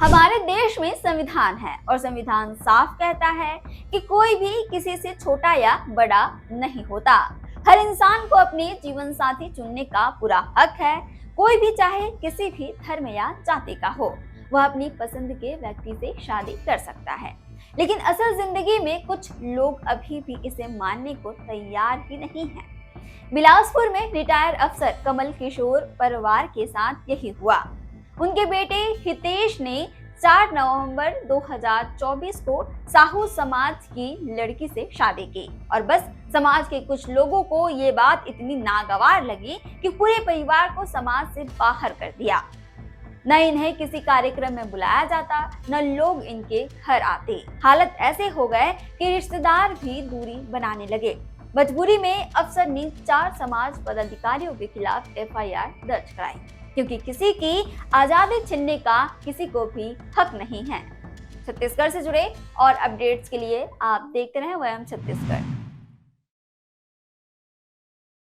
हमारे देश में संविधान है और संविधान साफ कहता है कि कोई भी किसी से छोटा या बड़ा नहीं होता। हर इंसान को अपने जीवन साथी चुनने का पूरा हक है। कोई भी चाहे किसी भी धर्म या जाति का हो, वह अपनी पसंद के व्यक्ति से शादी कर सकता है। लेकिन असल जिंदगी में कुछ लोग अभी भी इसे मानने को तैयार ही नहीं हैं। बिलासपुर में रिटायर अफसर कमल किशोर परिवार के साथ यही हुआ। उनके बेटे हितेश ने 4 नवंबर 2024 को साहू समाज की लड़की से शादी की और बस समाज के कुछ लोगों को ये बात इतनी नागवार लगी कि पूरे परिवार को समाज से बाहर कर दिया। न इन्हें किसी कार्यक्रम में बुलाया जाता, न लोग इनके घर आते। हालत ऐसे हो गए कि रिश्तेदार भी दूरी बनाने लगे। मजबूरी में अफसर ने 4 समाज पदाधिकारियों के खिलाफ FIR दर्ज कराई, क्योंकि किसी की आजादी छीनने का किसी को भी हक नहीं है। छत्तीसगढ़ से जुड़े और अपडेट्स के लिए आप देखते रहें वयम छत्तीसगढ़।